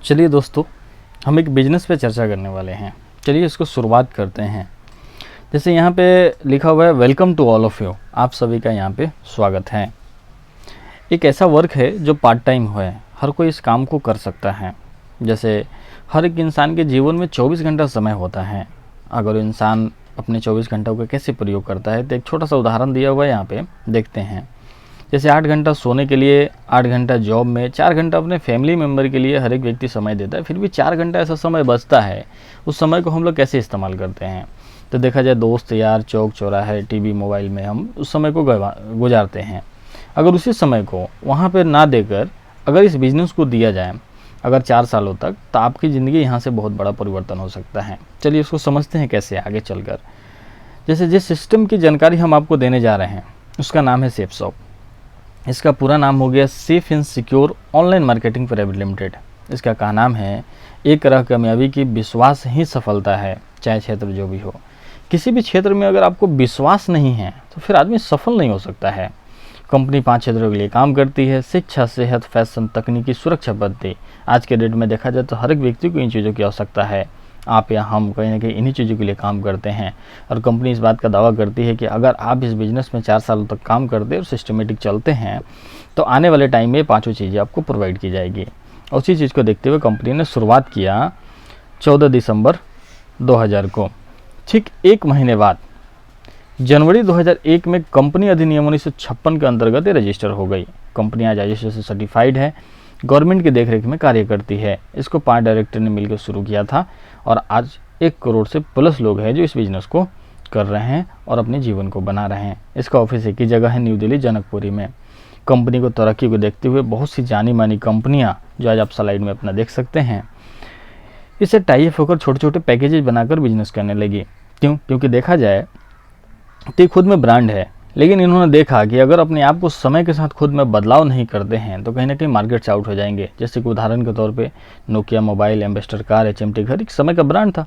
चलिए दोस्तों, हम एक बिजनेस पे चर्चा करने वाले हैं। चलिए इसको शुरुआत करते हैं। जैसे यहाँ पे लिखा हुआ है, welcome to all of you. आप सभी का यहाँ पे स्वागत है। एक ऐसा वर्क है जो पार्ट टाइम है, हर कोई इस काम को कर सकता है। जैसे हर एक इंसान के जीवन में 24 घंटा समय होता है। अगर इंसान अपने 24 घंटों का कैसे प्रयोग करता है, तो एक छोटा सा उदाहरण दिया हुआ है, यहाँ पे देखते हैं। जैसे 8 घंटा सोने के लिए, 8 घंटा जॉब में, 4 घंटा अपने फैमिली मेम्बर के लिए हर एक व्यक्ति समय देता है। फिर भी 4 घंटा ऐसा समय बचता है, उस समय को हम लोग कैसे इस्तेमाल करते हैं? तो देखा जाए, दोस्त यार, चौक चौराहे, टीवी, मोबाइल में हम उस समय को गुजारते हैं। अगर उसी समय को वहाँ पर ना देकर अगर इस बिज़नेस को दिया जाए अगर 4 सालों तक, तो आपकी ज़िंदगी यहाँ से बहुत बड़ा परिवर्तन हो सकता है। चलिए इसको समझते हैं कैसे आगे चलकर। जैसे जिस सिस्टम की जानकारी हम आपको देने जा रहे हैं उसका नाम है सेफसॉप। इसका पूरा नाम हो गया safe and secure online marketing private limited. इसका कहा नाम है, एक तरह कामयाबी की विश्वास ही सफलता है, चाहे क्षेत्र जो भी हो। किसी भी क्षेत्र में अगर आपको विश्वास नहीं है तो फिर आदमी सफल नहीं हो सकता है। कंपनी 5 क्षेत्रों के लिए काम करती है: शिक्षा, सेहत, फैशन, तकनीकी, सुरक्षा पद्धति। आज के डेट में देखा जाए तो हर एक व्यक्ति को इन चीज़ों की आवश्यकता है। आप या हम कहीं ना कहीं इन्हीं चीज़ों के लिए काम करते हैं। और कंपनी इस बात का दावा करती है कि अगर आप इस बिज़नेस में 4 सालों तक काम करते और सिस्टमेटिक चलते हैं तो आने वाले टाइम में 5 चीज़ें आपको प्रोवाइड की जाएगी। उसी चीज़ को देखते हुए कंपनी ने शुरुआत किया 14 दिसंबर 2000 को। ठीक 1 महीने बाद जनवरी 2001 में कंपनी अधिनियम 1956 के अंतर्गत रजिस्टर हो गई। कंपनी आज ISO से सर्टिफाइड है, गवर्नमेंट की देखरेख में कार्य करती है। इसको 5 डायरेक्टर ने मिलकर शुरू किया था और आज 1 करोड़ से प्लस लोग हैं जो इस बिज़नेस को कर रहे हैं और अपने जीवन को बना रहे हैं। इसका ऑफिस एक ही जगह है, न्यू दिल्ली, जनकपुरी में। कंपनी को तरक्की को देखते हुए बहुत सी जानी मानी कंपनियां, जो आज आप स्लाइड में अपना देख सकते हैं, इसे टाई अप होकर छोटे छोटे पैकेजेस बनाकर बिजनेस करने लगी। क्योंकि देखा जाए तो खुद में ब्रांड है, लेकिन इन्होंने देखा कि अगर अपने आप को समय के साथ खुद में बदलाव नहीं करते हैं तो कहीं ना कहीं मार्केट से आउट हो जाएंगे। जैसे कि उदाहरण के तौर पे Nokia mobile, ambassador car, HMT घर एक समय का ब्रांड था,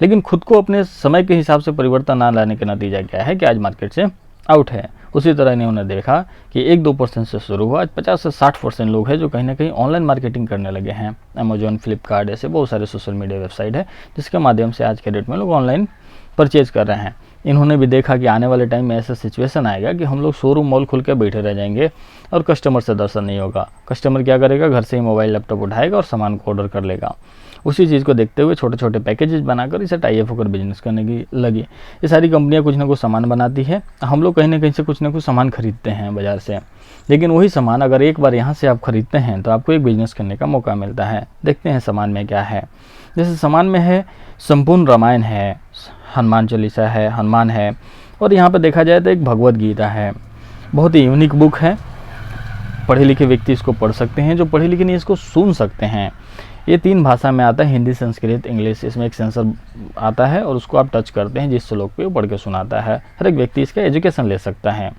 लेकिन खुद को अपने समय के हिसाब से परिवर्तन ना लाने का नतीजा क्या है कि आज मार्केट से आउट है। उसी तरह इन्होंने देखा कि 1-2% से शुरू हुआ, आज 50 से 60% लोग हैं जो कहीं ना कहीं ऑनलाइन मार्केटिंग करने लगे हैं। अमेजॉन, फ्लिपकार्ट, ऐसे बहुत सारे सोशल मीडिया वेबसाइट है जिसके माध्यम से आज के डेट में लोग ऑनलाइन परचेज कर रहे हैं। इन्होंने भी देखा कि आने वाले टाइम में ऐसा सिचुएशन आएगा कि हम लोग शोरूम मॉल खुल के बैठे रह जाएंगे और कस्टमर से दर्शन नहीं होगा। कस्टमर क्या करेगा, घर से ही मोबाइल लैपटॉप उठाएगा और सामान को ऑर्डर कर लेगा। उसी चीज़ को देखते हुए छोटे छोटे पैकेजेस बनाकर इसे टाई अप होकर बिजनेस करने की लगी। ये सारी कंपनियां कुछ ना कुछ सामान बनाती है, हम लोग कहीं ना कहीं से कुछ ना कुछ सामान खरीदते हैं बाज़ार से, लेकिन वही सामान अगर एक बार यहाँ से आप खरीदते हैं तो आपको एक बिजनेस करने का मौका मिलता है। देखते हैं सामान में क्या है। जैसे सामान में है संपूर्ण रामायण है, हनुमान चालीसा है, हनुमान है, और यहाँ पर देखा जाए तो एक भगवत गीता है। बहुत ही यूनिक बुक है, पढ़े लिखे व्यक्ति इसको पढ़ सकते हैं, जो पढ़े लिखे नहीं इसको सुन सकते हैं। ये 3 भाषा में आता है, हिंदी, संस्कृत, इंग्लिश। इसमें एक सेंसर आता है और उसको आप टच करते हैं, जिस श्लोक पे वो पढ़ के सुनाता है। हर एक व्यक्ति इसका एजुकेशन ले सकता है।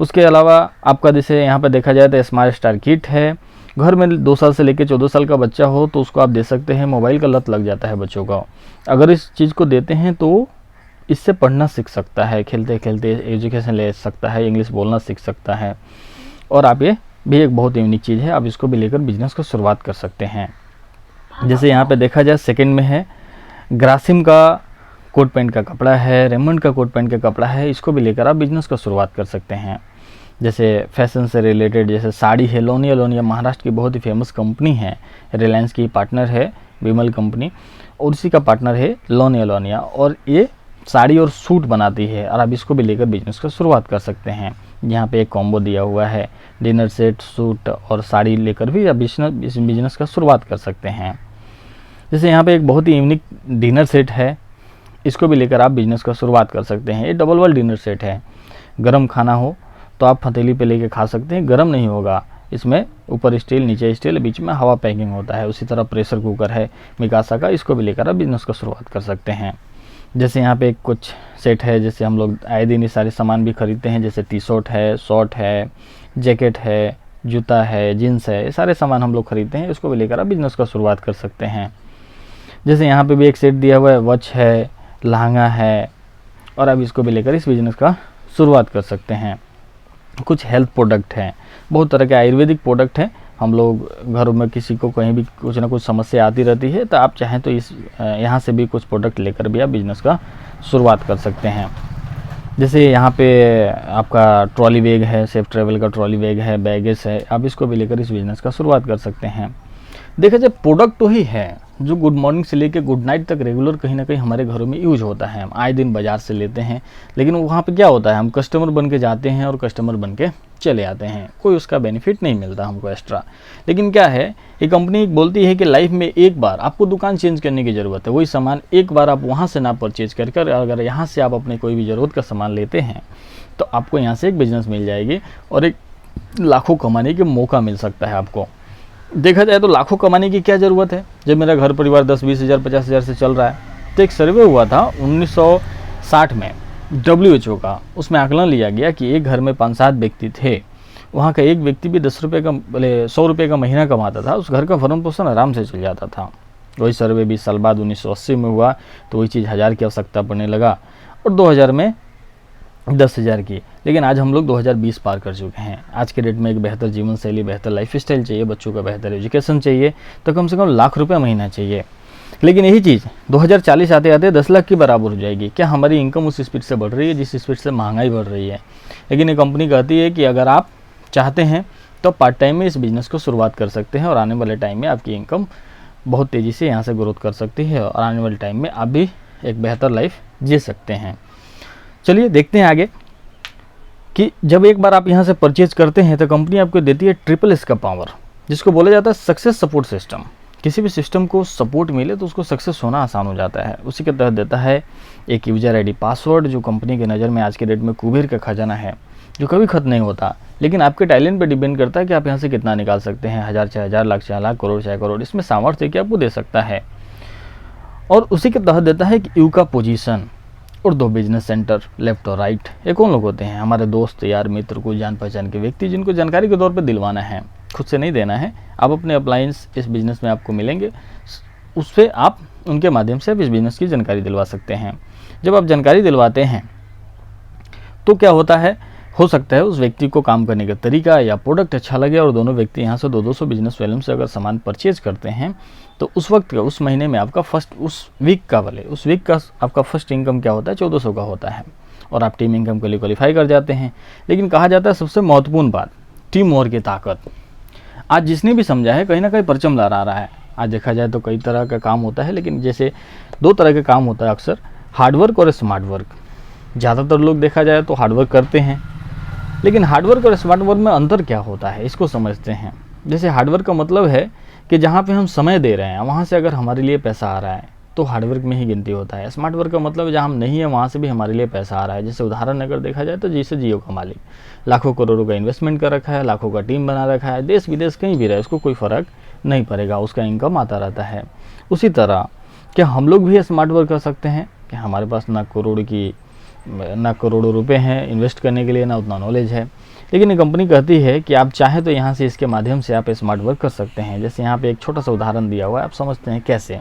उसके अलावा आपका जैसे यहाँ पर देखा जाए तो स्मार्ट स्टार किट है। घर में 2 साल से लेकर 14 साल का बच्चा हो तो उसको आप दे सकते हैं। मोबाइल का लत लग जाता है बच्चों का, अगर इस चीज़ को देते हैं तो इससे पढ़ना सीख सकता है, खेलते खेलते एजुकेशन ले सकता है, इंग्लिश बोलना सीख सकता है। और आप ये भी एक बहुत यूनिक चीज़ है, आप इसको भी लेकर बिजनेस को शुरुआत कर सकते हैं। जैसे यहाँ पे देखा जाए सेकंड में है ग्रासिम का कोट पैंट का कपड़ा है, रेमंड का कोट पैंट का कपड़ा है। इसको भी लेकर आप बिजनेस का शुरुआत कर सकते हैं। जैसे फैशन से रिलेटेड जैसे साड़ी है, लोनिया महाराष्ट्र की बहुत ही फेमस कंपनी है, रिलायंस की पार्टनर है विमल कंपनी, और उसी का पार्टनर है लोनिया, और ये साड़ी और सूट बनाती है, और आप इसको भी लेकर बिजनेस का शुरुआत कर सकते हैं। यहाँ पे एक कॉम्बो दिया हुआ है, डिनर सेट, सूट और साड़ी लेकर भी आप इस बिजनेस का शुरुआत कर सकते हैं। जैसे यहाँ पे एक बहुत ही यूनिक डिनर सेट है, इसको भी लेकर आप बिजनेस का शुरुआत कर सकते हैं। ये डबल वॉल डिनर सेट है, गरम खाना हो तो आप हथेली पे लेके खा सकते हैं, गरम नहीं होगा। इसमें ऊपर स्टील, नीचे स्टील, बीच में हवा पैकिंग होता है। उसी तरह प्रेशर कुकर है मिकासा का, इसको भी लेकर आप बिजनेस का शुरुआत कर सकते हैं। जैसे यहाँ पे कुछ सेट है, जैसे हम लोग आए दिन ये सारे सामान भी खरीदते हैं, जैसे टी-शर्ट है, शॉर्ट है, जैकेट है, जूता है, जीन्स है, ये सारे सामान हम लोग खरीदते हैं। इसको भी लेकर आप बिजनेस का शुरुआत कर सकते हैं। जैसे यहाँ पे भी एक सेट दिया हुआ है, वॉच है, लहंगा है, और आप इसको भी लेकर इस बिजनेस का शुरुआत कर सकते हैं। कुछ हेल्थ प्रोडक्ट हैं, बहुत तरह के आयुर्वेदिक प्रोडक्ट हैं हम लोग घरों में किसी को कहीं भी कुछ ना कुछ समस्या आती रहती है, तो आप चाहें तो इस यहाँ से भी कुछ प्रोडक्ट लेकर भी आप बिज़नेस का शुरुआत कर सकते हैं। जैसे यहाँ पे आपका ट्रॉली बैग है, सेफ ट्रैवल का ट्रॉली बैग है, बैगेज है, आप इसको भी लेकर इस बिज़नेस का शुरुआत कर सकते हैं। देखा जाए प्रोडक्ट तो ही है जो गुड मॉर्निंग से लेकर गुड नाइट तक रेगुलर कहीं ना कहीं हमारे घरों में यूज होता है। हम आए दिन बाज़ार से लेते हैं, लेकिन वहाँ पे क्या होता है, हम कस्टमर बन के जाते हैं और कस्टमर बन के चले आते हैं, कोई उसका बेनिफिट नहीं मिलता हमको एक्स्ट्रा। लेकिन क्या है, ये कंपनी बोलती है कि लाइफ में एक बार आपको दुकान चेंज करने की ज़रूरत है। वही सामान एक बार आप वहाँ से ना परचेज कर कर अगर यहाँ से आप अपने कोई भी ज़रूरत का सामान लेते हैं तो आपको यहाँ से एक बिज़नेस मिल जाएगी और एक लाखों कमाने का मौका मिल सकता है आपको। देखा जाए तो लाखों कमाने की क्या ज़रूरत है, जब मेरा घर परिवार 10-20 हज़ार 50 हज़ार से चल रहा है। तो एक सर्वे हुआ था 1960 में WHO का, उसमें आकलन लिया गया कि एक घर में 5-7 व्यक्ति थे, वहाँ का एक व्यक्ति भी 10 रुपये का 100 रुपये का महीना कमाता था, उस घर का भरण पोषण आराम से चल जाता था। वही सर्वे 20 साल बाद 1980 में हुआ तो वही चीज़ 1000 की आवश्यकता पड़ने लगा और 2000 में 10,000 की। लेकिन आज हम लोग 2020 पार कर चुके हैं। आज के डेट में एक बेहतर जीवन शैली, बेहतर लाइफ स्टाइल चाहिए, बच्चों का बेहतर एजुकेशन चाहिए, तो कम से कम लाख रुपये महीना चाहिए। लेकिन यही चीज़ 2040 आते आते 10 लाख के बराबर हो जाएगी। क्या हमारी इनकम उस स्पीड से बढ़ रही है जिस स्पीड से महंगाई बढ़ रही है? लेकिन ये कंपनी कहती है कि अगर आप चाहते हैं तो पार्ट टाइम में इस बिज़नेस को शुरुआत कर सकते हैं और आने वाले टाइम में आपकी इनकम बहुत तेज़ी से यहाँ से ग्रोथ कर सकती है और आने वाले टाइम में आप भी एक बेहतर लाइफ जी सकते हैं। चलिए देखते हैं आगे कि जब एक बार आप यहाँ से परचेज करते हैं तो कंपनी आपको देती है ट्रिपल एस का पावर, जिसको बोला जाता है सक्सेस सपोर्ट सिस्टम। किसी भी सिस्टम को सपोर्ट मिले तो उसको सक्सेस होना आसान हो जाता है। उसी के तहत देता है एक यूजर आईडी पासवर्ड, जो कंपनी की नज़र में आज के डेट में कुबेर का खजाना है, जो कभी खत्म नहीं होता। लेकिन आपके टैलेंट पे डिपेंड करता है कि आप यहाँ से कितना निकाल सकते हैं। 1000 चाहे 1000, लाख चाहे लाख, करोड़ चाहे करोड़, इसमें सामर्थ्य कि आपको दे सकता है। और उसी के तहत देता है कि यू का पोजीशन और 2 बिजनेस सेंटर लेफ्ट और राइट। ये कौन लोग होते हैं? हमारे दोस्त, यार, मित्र, को जान पहचान के व्यक्ति, जिनको जानकारी के तौर पे दिलवाना है, खुद से नहीं देना है। आप अपने अप्लायंस इस बिज़नेस में आपको मिलेंगे, उस पर आप उनके माध्यम से आप इस बिज़नेस की जानकारी दिलवा सकते हैं। जब आप जानकारी दिलवाते हैं तो क्या होता है, हो सकता है उस व्यक्ति को काम करने का तरीका या प्रोडक्ट अच्छा लगे और दोनों व्यक्ति यहाँ से 200 बिजनेस वैल्यूम से अगर सामान परचेज करते हैं तो उस वक्त का, उस महीने में आपका उस वीक का आपका फर्स्ट इनकम क्या होता है, 1400 का होता है और आप टीम इनकम के लिए क्वालिफाई कर जाते हैं। लेकिन कहा जाता है सबसे महत्वपूर्ण बात, टीम वर्क की ताकत। आज जिसने भी समझा है कहीं ना कहीं परचम ला रहा है। आज देखा जाए तो कई तरह का काम होता है, लेकिन जैसे 2 तरह का काम होता है अक्सर, हार्डवर्क और स्मार्ट वर्क। ज़्यादातर लोग देखा जाए तो हार्डवर्क करते हैं, लेकिन हार्डवर्क और स्मार्ट वर्क में अंतर क्या होता है इसको समझते हैं। जैसे हार्डवर्क का मतलब है कि जहाँ पे हम समय दे रहे हैं वहाँ से अगर हमारे लिए पैसा आ रहा है तो हार्डवर्क में ही गिनती होता है। स्मार्ट वर्क का मतलब जहाँ हम नहीं है वहाँ से भी हमारे लिए पैसा आ रहा है। जैसे उदाहरण अगर देखा जाए तो जैसे जियो का मालिक लाखों करोड़ों का इन्वेस्टमेंट कर रखा है, लाखों का टीम बना रखा है, देश विदेश कहीं भी रहे उसको कोई फ़र्क नहीं पड़ेगा, उसका इनकम आता रहता है। उसी तरह क्या हम लोग भी स्मार्ट वर्क कर सकते हैं कि हमारे पास ना करोड़ों रुपए हैं इन्वेस्ट करने के लिए, ना उतना नॉलेज है, लेकिन ये कंपनी कहती है कि आप चाहें तो यहाँ से इसके माध्यम से आप स्मार्ट वर्क कर सकते हैं। जैसे यहाँ पे एक छोटा सा उदाहरण दिया हुआ है, आप समझते हैं कैसे।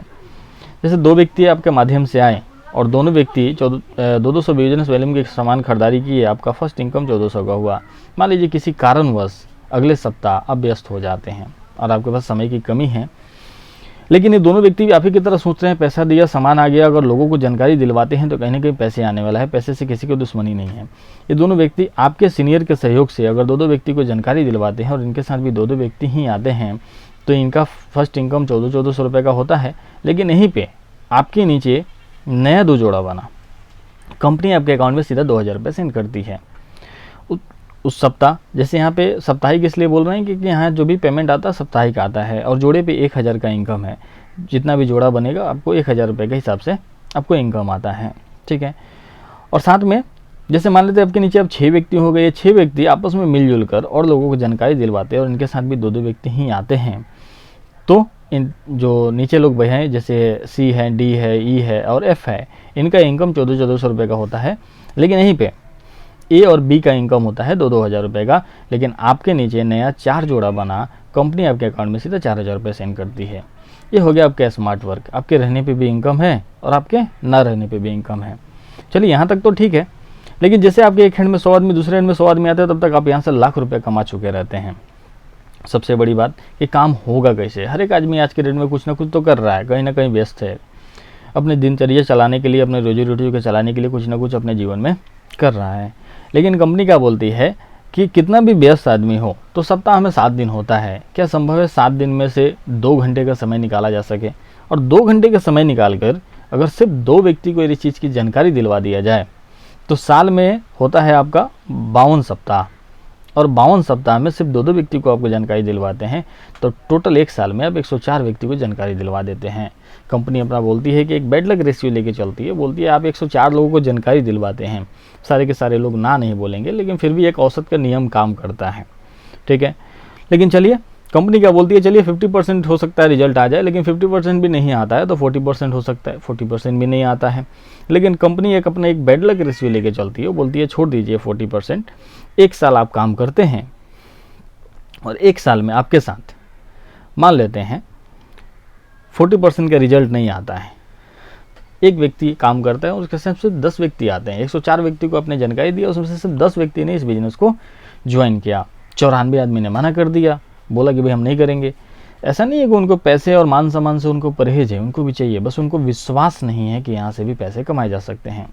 जैसे 2 व्यक्ति आपके माध्यम से आए और दोनों व्यक्ति 200 बिजनेस वैल्यूम की सामान खरीदारी की है, आपका फर्स्ट इनकम 1400 का हुआ। मान लीजिए किसी कारणवश अगले सप्ताह आप व्यस्त हो जाते हैं और आपके पास समय की कमी है, लेकिन ये दोनों व्यक्ति भी आप ही की तरह सोच रहे हैं, पैसा दिया, सामान आ गया। अगर लोगों को जानकारी दिलवाते हैं तो कहीं ना कहीं पैसे आने वाला है, पैसे से किसी को दुश्मनी नहीं है। ये दोनों व्यक्ति आपके सीनियर के सहयोग से अगर 2 व्यक्ति को जानकारी दिलवाते हैं और इनके साथ भी 2 व्यक्ति ही आते हैं तो इनका फर्स्ट इनकम 1400 रुपये का होता है। लेकिन यहीं पर आपके नीचे नया 2 जोड़ा बना, कंपनी आपके अकाउंट में सीधा 2000 रुपये सेंड करती है उस सप्ताह। जैसे यहाँ पे साप्ताहिक इसलिए बोल रहे हैं क्योंकि यहाँ जो भी पेमेंट आता है साप्ताहिक आता है और जोड़े पे 1000 का इनकम है। जितना भी जोड़ा बनेगा आपको 1000 रुपये के हिसाब से आपको इनकम आता है, ठीक है। और साथ में जैसे मान लेते हैं आपके नीचे अब 6 व्यक्ति हो गए, 6 व्यक्ति आपस में मिलजुल कर और लोगों को जानकारी दिलवाते हैं और इनके साथ भी 2 व्यक्ति ही आते हैं, तो इन जो नीचे लोग भाई हैं जैसे सी है, डी है, ई है और एफ है, इनका इनकम 1400 रुपये का होता है। लेकिन यहीं पे ए और बी का इनकम होता है 2-2 हज़ार रुपये का। लेकिन आपके नीचे नया 4 जोड़ा बना, कंपनी आपके अकाउंट में सीधा 4000 रुपये सेंड करती है। ये हो गया आपका स्मार्ट वर्क। आपके रहने पे भी इनकम है और आपके ना रहने पे भी इनकम है। चलिए यहाँ तक तो ठीक है, लेकिन जैसे आपके एक हैंड में 100 आदमी, दूसरे हैंड में 100 आदमी आते हैं, तब तक आप यहाँ से लाख रुपये कमा चुके रहते हैं। सबसे बड़ी बात कि काम होगा कैसे। हर एक आदमी आज के डेट में कुछ ना कुछ तो कर रहा है, कहीं ना कहीं व्यस्त है, अपने दिनचर्या चलाने के लिए, अपने रोजी रोटी को चलाने के लिए कुछ ना कुछ अपने जीवन में कर रहा है। लेकिन कंपनी क्या बोलती है कि कितना भी व्यस्त आदमी हो तो सप्ताह में 7 दिन होता है, क्या संभव है 7 दिन में से 2 घंटे का समय निकाला जा सके? और 2 घंटे का समय निकाल कर अगर सिर्फ 2 व्यक्ति को इस चीज़ की जानकारी दिलवा दिया जाए तो साल में होता है आपका 52 सप्ताह, और 52 सप्ताह में सिर्फ 2-2 व्यक्ति को आपको जानकारी दिलवाते हैं तो टोटल एक साल में आप 104 व्यक्ति को जानकारी दिलवा देते हैं। कंपनी अपना बोलती है कि एक बैड लक रेशियो लेके चलती है, बोलती है आप 104 लोगों को जानकारी दिलवाते हैं। सारे के सारे लोग ना नहीं बोलेंगे, लेकिन फिर भी एक औसत का नियम काम करता है, ठीक है। लेकिन चलिए कंपनी क्या बोलती है, चलिए 50% हो सकता है रिजल्ट आ जाए, लेकिन 50% भी नहीं आता है तो 40% हो सकता है, 40% भी नहीं आता है। लेकिन कंपनी एक अपना एक बैड लक रेशियो लेके चलती है, वो बोलती है छोड़ दीजिए 40%, एक साल आप काम करते हैं और एक साल में आपके साथ मान लेते हैं 40% का रिजल्ट नहीं आता है, एक व्यक्ति काम करता है और उसके साथ सिर्फ 10 व्यक्ति आते हैं। 104 व्यक्ति को आपने जानकारी दिया, उसमें से सिर्फ 10 व्यक्ति ने इस बिजनेस को ज्वाइन किया, 94 आदमी ने मना कर दिया, बोला कि भाई हम नहीं करेंगे। ऐसा नहीं है कि उनको पैसे और मान सम्मान से उनको परहेज है, उनको भी चाहिए, बस उनको विश्वास नहीं है कि यहाँ से भी पैसे कमाए जा सकते हैं।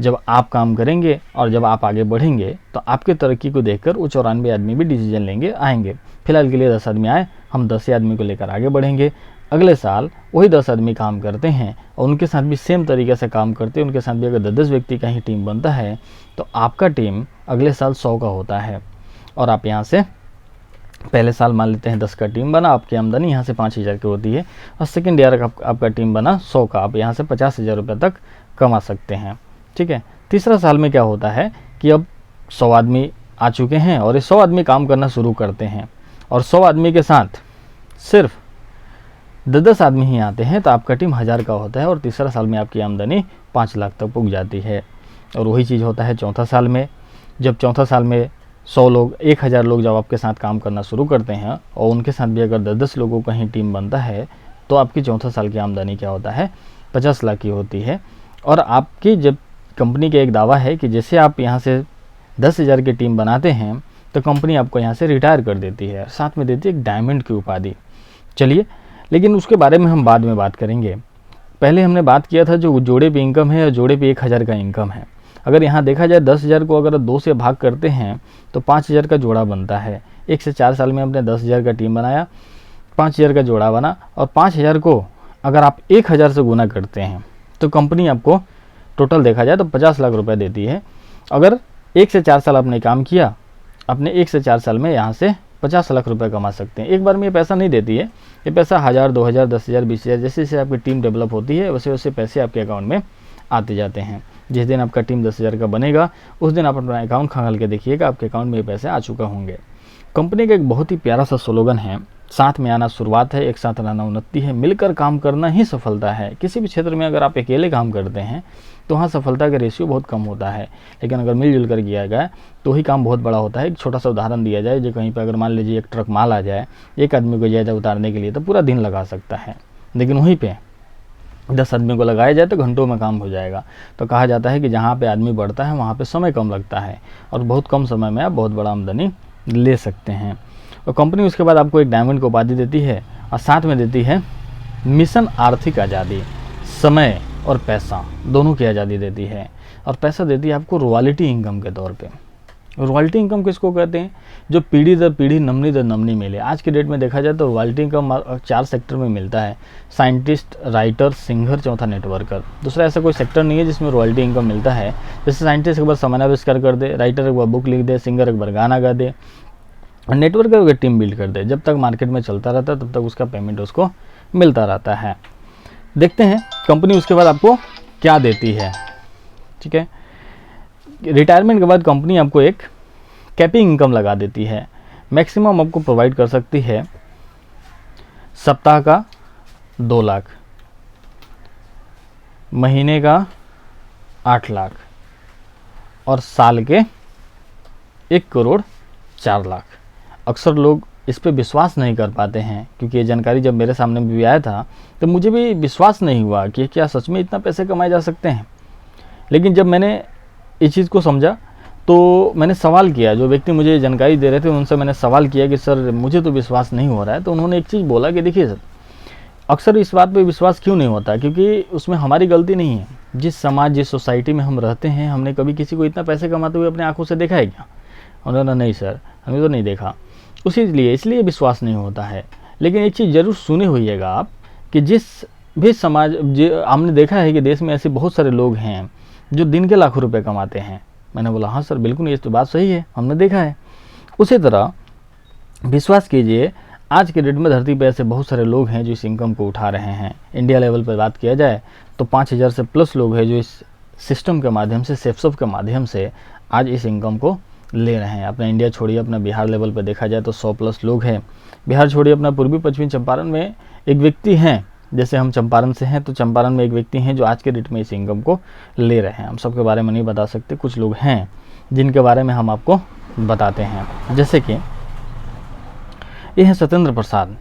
जब आप काम करेंगे और जब आप आगे बढ़ेंगे तो आपके तरक्की को देखकर वो 94 आदमी भी डिसीजन लेंगे, आएंगे। फिलहाल के लिए 10 आदमी आए, हम 10 आदमी को लेकर आगे बढ़ेंगे। अगले साल वही 10 आदमी काम करते हैं और उनके साथ भी सेम तरीके से काम करते हैं, उनके साथ भी अगर 10 व्यक्ति का ही टीम बनता है तो आपका टीम अगले साल 100 का होता है। और आप यहाँ से पहले साल मान लेते हैं 10 का टीम बना, आपकी आमदनी यहाँ से 5,000 की होती है, और सेकेंड ईयर आपका टीम बना 100 का, आप यहाँ से 50,000 रुपये तक कमा सकते हैं, ठीक है। तीसरा साल में क्या होता है कि अब 100 आदमी आ चुके हैं और ये 100 आदमी काम करना शुरू करते हैं और 100 आदमी के साथ सिर्फ 10 आदमी ही आते हैं तो आपका टीम 1000 का होता है और तीसरा साल में आपकी आमदनी 5 लाख तक पहुँच जाती है। और वही चीज़ होता है चौथा साल में, जब चौथा साल में 100 लोग 1000 लोग जब आपके साथ काम करना शुरू करते हैं और उनके साथ भी अगर 10 लोगों का ही टीम बनता है तो आपकी चौथा साल की आमदनी क्या होता है 50 लाख की होती है। और आपकी जब कंपनी का एक दावा है कि जैसे आप यहाँ से 10,000 की टीम बनाते हैं तो कंपनी आपको यहाँ से रिटायर कर देती है, साथ में देती है एक डायमंड की उपाधि। चलिए, लेकिन उसके बारे में हम बाद में बात करेंगे। पहले हमने बात किया था जो जोड़े पे इनकम है और जोड़े पे 1000 का इनकम है। अगर यहाँ देखा जाए 10,000 को अगर 2 से भाग करते हैं तो 5,000 का जोड़ा बनता है। 1 से 4 साल में हमने 10,000 का टीम बनाया, 5,000 का जोड़ा बना, और 5,000 को अगर आप 1,000 से गुना करते हैं तो कंपनी आपको टोटल देखा जाए तो 50 लाख रुपए देती है। अगर 1 से 4 साल आपने काम किया, अपने 1 से 4 साल में यहाँ से 50 लाख रुपए कमा सकते हैं। एक बार में ये पैसा नहीं देती है, ये पैसा 1000, 2000, 10,000, 20,000 जैसे जैसे आपकी टीम डेवलप होती है वैसे वैसे पैसे आपके अकाउंट में आते जाते हैं। जिस दिन आपका टीम 10,000 का बनेगा उस दिन आप अपना अकाउंट खंगाल के देखिएगा, आपके अकाउंट में ये पैसे आ चुका होंगे। कंपनी का एक बहुत ही प्यारा सा स्लोगन है, साथ में आना शुरुआत है, एक साथ रहना उन्नति है, मिलकर काम करना ही सफलता है। किसी भी क्षेत्र में अगर आप अकेले काम करते हैं तो वहाँ सफलता का रेशियो बहुत कम होता है, लेकिन अगर मिलजुल कर किया जाए तो ही काम बहुत बड़ा होता है। एक छोटा सा उदाहरण दिया जाए, जो कहीं पर अगर मान लीजिए एक ट्रक माल आ जाए, एक आदमी को जायजा उतारने के लिए तो पूरा दिन लगा सकता है, लेकिन वहीं पर 10 आदमी को लगाया जाए तो घंटों में काम हो जाएगा। तो कहा जाता है कि जहाँ पे आदमी बढ़ता है वहाँ पे समय कम लगता है और बहुत कम समय में आप बहुत बड़ा आमदनी ले सकते हैं। और कंपनी उसके बाद आपको एक डायमंड की उपाधि देती है और साथ में देती है मिशन आर्थिक आज़ादी, समय और पैसा दोनों की आज़ादी देती है। और पैसा देती है आपको रॉयल्टी इनकम के तौर पे। रॉयल्टी इनकम किसको कहते हैं? जो पीढ़ी दर पीढ़ी, नमनी दर नमनी मिले। आज के डेट में देखा जाए तो रॉयल्टी इनकम 4 सेक्टर में मिलता है, साइंटिस्ट, राइटर, सिंगर, चौथा नेटवर्कर। दूसरा ऐसा कोई सेक्टर नहीं है जिसमें रॉयल्टी इनकम मिलता है। जैसे साइंटिस्ट एक बार समानाविष्कार कर दे, राइटर एक बार बुक लिख दे, सिंगर एक बार गाना गा दे, और नेटवर्कर एक टीम बिल्ड कर दे। जब तक मार्केट में चलता रहता है तब तक उसका पेमेंट उसको मिलता रहता है। देखते हैं कंपनी उसके बाद आपको क्या देती है। ठीक है, रिटायरमेंट के बाद कंपनी आपको एक कैपिंग इनकम लगा देती है। मैक्सिमम आपको प्रोवाइड कर सकती है सप्ताह का 2 लाख, महीने का 8 लाख और साल के 1 करोड़ 4 लाख। अक्सर लोग इस पे विश्वास नहीं कर पाते हैं, क्योंकि ये जानकारी जब मेरे सामने भी आया था तो मुझे भी विश्वास नहीं हुआ कि क्या सच में इतना पैसे कमाए जा सकते हैं। लेकिन जब मैंने इस चीज़ को समझा तो मैंने सवाल किया, जो व्यक्ति मुझे जानकारी दे रहे थे उनसे मैंने सवाल किया कि सर मुझे तो विश्वास नहीं हो रहा है। तो उन्होंने एक चीज़ बोला कि देखिए सर, अक्सर इस बात पे विश्वास क्यों नहीं होता, क्योंकि उसमें हमारी गलती नहीं है। जिस समाज, जिस सोसाइटी में हम रहते हैं, हमने कभी किसी को इतना पैसे कमाते हुए अपने आंखों से देखा है क्या? उन्होंने नहीं सर, हमने तो नहीं देखा। इसलिए विश्वास नहीं होता है। लेकिन एक चीज़ ज़रूर सुने होइएगा आप कि जिस भी समाज, हमने देखा है कि देश में ऐसे बहुत सारे लोग हैं जो दिन के लाखों रुपए कमाते हैं। मैंने बोला हाँ सर बिल्कुल, ये तो बात सही है, हमने देखा है। उसी तरह विश्वास कीजिए, आज के डेट में धरती पर ऐसे बहुत सारे लोग हैं जो इस इनकम को उठा रहे हैं। इंडिया लेवल पर बात किया जाए तो 5000 से प्लस लोग हैं जो इस सिस्टम के माध्यम से, सेफसॉफ के माध्यम से आज इस इनकम को ले रहे हैं। अपना इंडिया छोड़िए, अपना बिहार लेवल पर देखा जाए तो 100 प्लस लोग हैं। बिहार छोड़िए, अपना पूर्वी पश्चिमी चंपारण में एक व्यक्ति हैं, जैसे हम चंपारण से हैं तो चंपारण में एक व्यक्ति हैं जो आज के डेट में इस इनकम को ले रहे हैं। हम सबके बारे में नहीं बता सकते, कुछ लोग हैं जिनके बारे में हम आपको बताते हैं। जैसे कि ये है सत्येंद्र प्रसाद,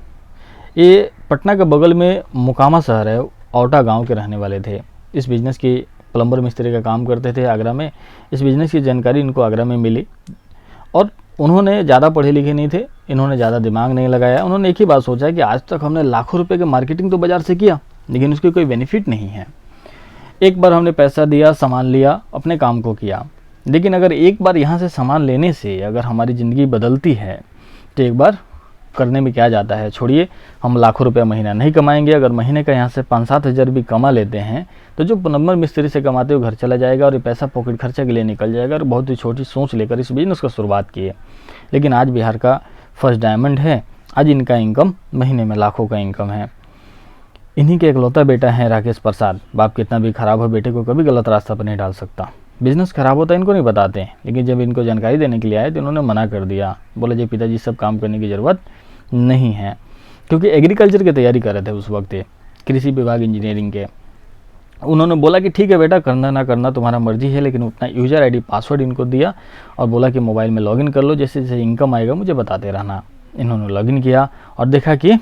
ये पटना के बगल में मोकामा शहर है, औटा गांव के रहने वाले थे। इस बिज़नेस की प्लम्बर मिस्त्री का काम करते थे आगरा में। इस बिज़नेस की जानकारी इनको आगरा में मिली और उन्होंने ज़्यादा पढ़े लिखे नहीं थे, इन्होंने ज़्यादा दिमाग नहीं लगाया। उन्होंने एक ही बात सोचा कि आज तक हमने लाखों रुपए के मार्केटिंग तो बाज़ार से किया, लेकिन उसकी कोई बेनिफिट नहीं है। एक बार हमने पैसा दिया, सामान लिया, अपने काम को किया, लेकिन अगर एक बार यहाँ से सामान लेने से अगर हमारी ज़िंदगी बदलती है तो एक बार करने में क्या जाता है। छोड़िए, हम लाखों रुपया महीना नहीं कमाएंगे, अगर महीने का यहाँ से 5-7 हज़ार भी कमा लेते हैं तो जो प्लम्बर मिस्त्री से कमाते हुए घर चला जाएगा और ये पैसा पॉकेट खर्चे के लिए निकल जाएगा। और बहुत ही छोटी सोच लेकर इस बिज़नेस को शुरुआत की है, लेकिन आज बिहार का फर्स्ट डायमंड है। आज इनका इनकम महीने में लाखों का इनकम है। इन्हीं के इकलौता बेटा है राकेश प्रसाद। बाप कितना भी खराब हो, बेटे को कभी गलत रास्ता पर नहीं डाल सकता। बिज़नेस खराब होता है इनको नहीं बताते हैं, लेकिन जब इनको जानकारी देने के लिए आए तो इन्होंने मना कर दिया। बोले जी पिताजी, सब काम करने की ज़रूरत नहीं है, क्योंकि एग्रीकल्चर की तैयारी कर रहे थे उस वक्त, कृषि विभाग इंजीनियरिंग के। उन्होंने बोला कि ठीक है बेटा, करना ना करना तुम्हारा मर्जी है, लेकिन उतना यूज़र आईडी पासवर्ड इनको दिया और बोला कि मोबाइल में लॉगिन कर लो, जैसे जैसे इनकम आएगा मुझे बताते रहना। इन्होंने लॉगिन किया और देखा कि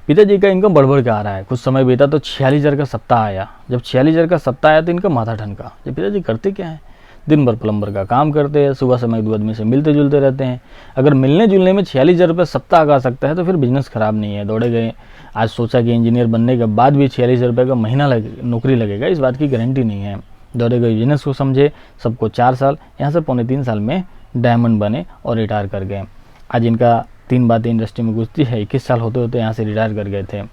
पिताजी का इनकम बढ़ के आ रहा है। कुछ समय बीता तो 46,000 का सप्ताह आया। जब 46,000 का सप्ताह आया तो इनका माथा ठनका, जब पिताजी करते क्या है, दिन भर प्लम्बर का काम करते हैं, सुबह समय 2 आदमी से मिलते जुलते रहते हैं। अगर मिलने जुलने में 46,000 रुपये सप्ताह का सकता है तो फिर बिज़नेस ख़राब नहीं है। दौड़े गए, आज सोचा कि इंजीनियर बनने के बाद भी 46,000 रुपये का महीना नौकरी लगेगा, इस बात की गारंटी नहीं है। दौड़े गए, बिजनेस को समझे, सबको 4 साल, यहाँ से 2.25 साल में डायमंड बने और रिटायर कर गए। आज इनका 3 बातें इंडस्ट्री में घुसती है। 21 साल होते होते यहाँ से रिटायर कर गए थे।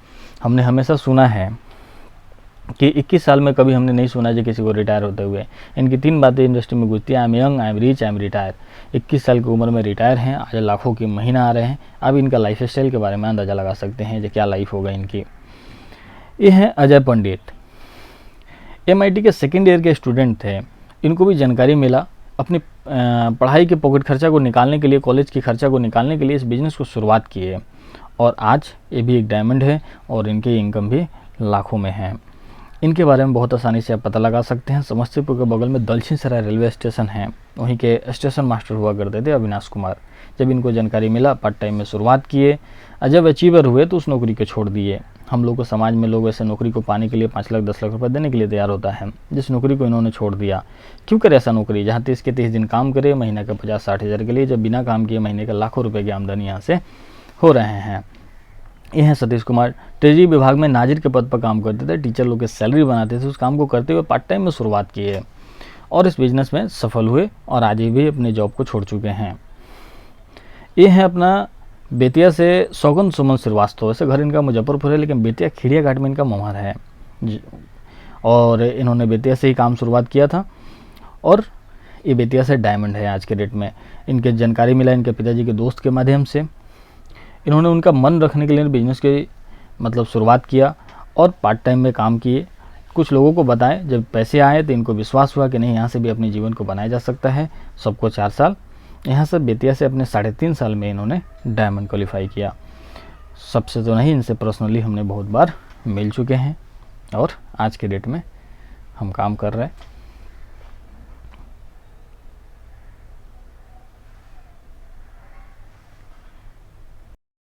हमने हमेशा सुना है कि 21 साल में कभी हमने नहीं सुना जो किसी को रिटायर होते हुए। इनकी 3 बातें इंडस्ट्री में घुसती है, I am young, I am rich, I am retire. 21 साल की उम्र में रिटायर हैं, आज लाखों की महीना आ रहे हैं। अब इनका लाइफ स्टाइल के बारे में अंदाज़ा लगा सकते हैं जो क्या लाइफ होगा इनकी। ये हैं अजय पंडित, MIT के 2nd ईयर के स्टूडेंट थे। इनको भी जानकारी मिला, अपनी पढ़ाई के पॉकेट खर्चा को निकालने के लिए, कॉलेज के खर्चा को निकालने के लिए इस बिज़नेस को शुरुआत की है और आज ये भी एक डायमंड है और इनकी इनकम भी लाखों में है। इनके बारे में बहुत आसानी से आप पता लगा सकते हैं। समस्तीपुर के बगल में दलसिंहसराय रेलवे स्टेशन है, वहीं के स्टेशन मास्टर हुआ करते थे अविनाश कुमार। जब इनको जानकारी मिला, पार्ट टाइम में शुरुआत किए। जब अचीवर हुए तो उस नौकरी को छोड़ दिए। हम लोग को समाज में लोग ऐसे नौकरी को पाने के लिए 5 लाख 10 लाख रुपये देने के लिए तैयार होता है, जिस नौकरी को इन्होंने छोड़ दिया। क्यों करे ऐसा नौकरी जहाँ 30 के 30 दिन काम करे, महीने का 50-60 हज़ार के लिए, जब बिना काम किए महीने का लाखों रुपये की आमदनी यहाँ से हो रहे हैं। ये हैं सतीश कुमार, ट्रेजरी विभाग में नाजिर के पद पर काम करते थे, टीचर लोग के सैलरी बनाते थे। उस काम को करते हुए पार्ट टाइम में शुरुआत की है और इस बिज़नेस में सफल हुए और आज भी अपने जॉब को छोड़ चुके हैं। ये है अपना बेतिया से सौगंध सुमन श्रीवास्तव। वैसे घर इनका मुजफ्फरपुर है, लेकिन बेतिया खिड़िया घाट में इनका मोहर है और इन्होंने बेतिया से ही काम शुरुआत किया था और ये बेतिया से डायमंड है आज के डेट में। इनके जानकारी मिला इनके पिताजी के दोस्त के माध्यम से। इन्होंने उनका मन रखने के लिए बिज़नेस की शुरुआत किया और पार्ट टाइम में काम किए। कुछ लोगों को बताएं, जब पैसे आए तो इनको विश्वास हुआ कि नहीं, यहाँ से भी अपने जीवन को बनाया जा सकता है। सबको 4 साल, यहाँ से बेतिया से अपने 3.5 साल में इन्होंने डायमंड क्वालिफाई किया। सबसे तो नहीं, इनसे पर्सनली हमने बहुत बार मिल चुके हैं और आज के डेट में हम काम कर रहे हैं।